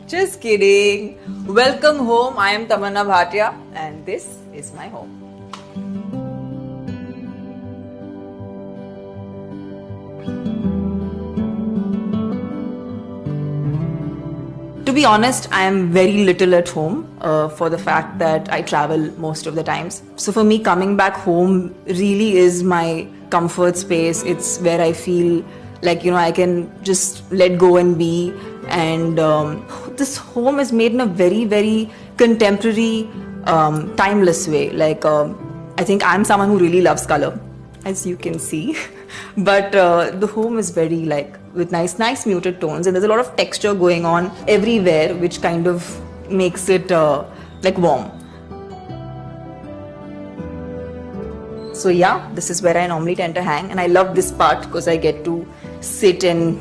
Just kidding. Welcome home. I am Tamanna Bhatia and this is my home. To be honest, I am very little at home for the fact that I travel most of the times. So for me, coming back home really is my comfort space. It's where I feel like, I can just let go and be. And this home is made in a very, very contemporary, timeless way. I think I'm someone who really loves color, as you can see. But the home is very with nice muted tones, and there's a lot of texture going on everywhere, which kind of makes it warm. So yeah, this is where I normally tend to hang, and I love this part because I get to sit and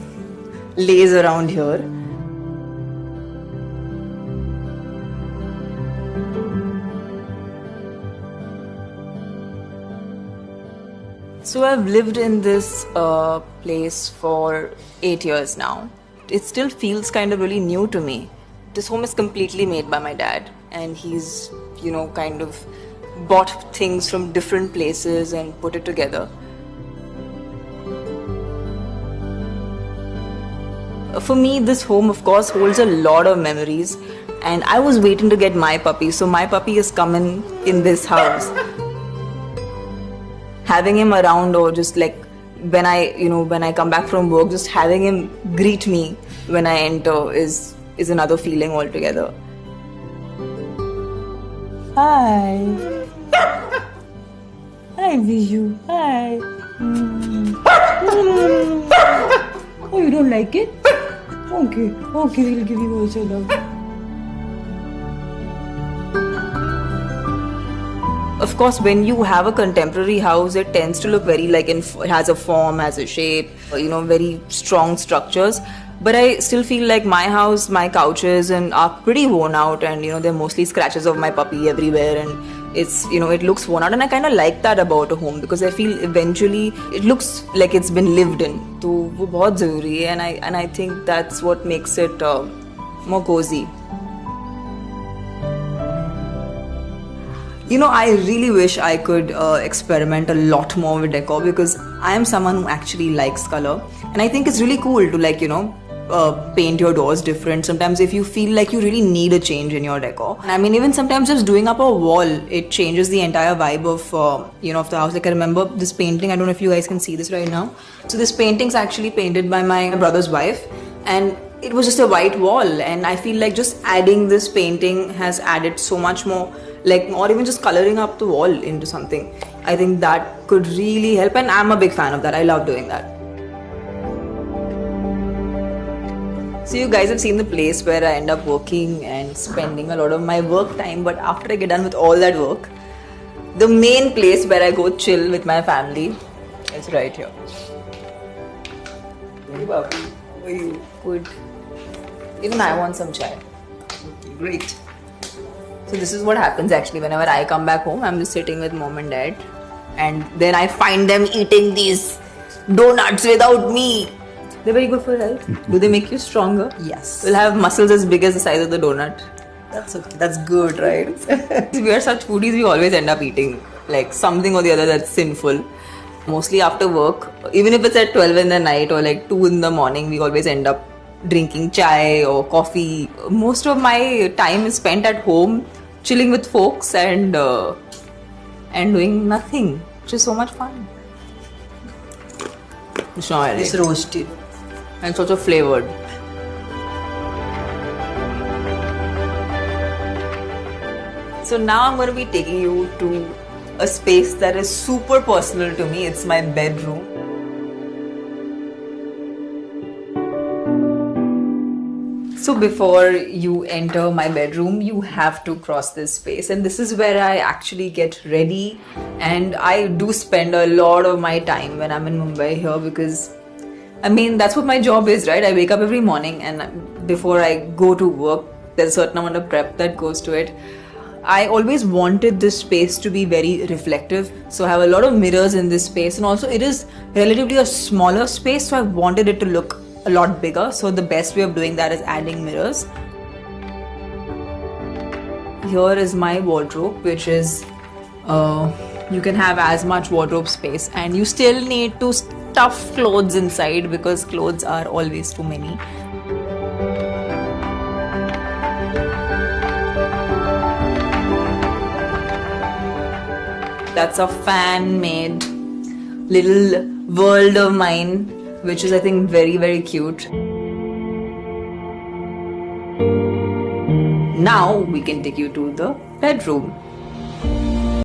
laze around here. So I've lived in this place for 8 years now. It still feels kind of really new to me. This home is completely made by my dad, and he's, kind of bought things from different places and put it together. For me, this home, of course, holds a lot of memories, and I was waiting to get my puppy. So my puppy is coming in this house. Having him around, or just when I come back from work, just having him greet me when I enter is another feeling altogether. Hi. Hi, Viju. Hi. Oh, you don't like it? Okay, we'll give you also love. Of course, when you have a contemporary house, it tends to look very it has a form, has a shape, very strong structures. But I still feel like my house, my couches are pretty worn out, and they're mostly scratches of my puppy everywhere, and it's it looks worn out, and I kind of like that about a home because I feel eventually it looks like it's been lived in. So वो बहुत ज़रूरी है, and I think that's what makes it more cozy. I really wish I could experiment a lot more with decor, because I am someone who actually likes color, and I think it's really cool to paint your doors different. Sometimes if you feel like you really need a change in your decor, I mean, even sometimes just doing up a wall, it changes the entire vibe of of the house. I remember this painting, I don't know if you guys can see this right now. So this painting's actually painted by my brother's wife, and it was just a white wall, and I feel like just adding this painting has added so much more, or even just coloring up the wall into something. I think that could really help, and I'm a big fan of that. I love doing that. So you guys have seen the place where I end up working and spending a lot of my work time, but after I get done with all that work, the main place where I go chill with my family is right here. Hey Babu, how are you? Good. Even I want some chai. Great. So this is what happens actually whenever I come back home. I'm just sitting with mom and dad, and then I find them eating these donuts without me. They're very good for health. Do they make you stronger? Yes. We'll have muscles as big as the size of the donut. That's okay. That's good, right? We are such foodies, we always end up eating something or the other that's sinful. Mostly after work, even if it's at 12 in the night or 2 in the morning, we always end up drinking chai or coffee. Most of my time is spent at home, chilling with folks and doing nothing, which is so much fun. It's roasted. And it's also flavored. So now I'm going to be taking you to a space that is super personal to me. It's my bedroom. So before you enter my bedroom, you have to cross this space, and this is where I actually get ready, and I do spend a lot of my time when I'm in Mumbai here, because I mean, that's what my job is, right? I wake up every morning, and before I go to work, there's a certain amount of prep that goes to it. I always wanted this space to be very reflective, so I have a lot of mirrors in this space, and also it is relatively a smaller space, so I wanted it to look a lot bigger. So the best way of doing that is adding mirrors. here is my wardrobe, which is you can have as much wardrobe space, and you still need to stuff clothes inside because clothes are always too many. That's a fan-made little world of mine, which is, I think, very, very cute. Now we can take you to the bedroom.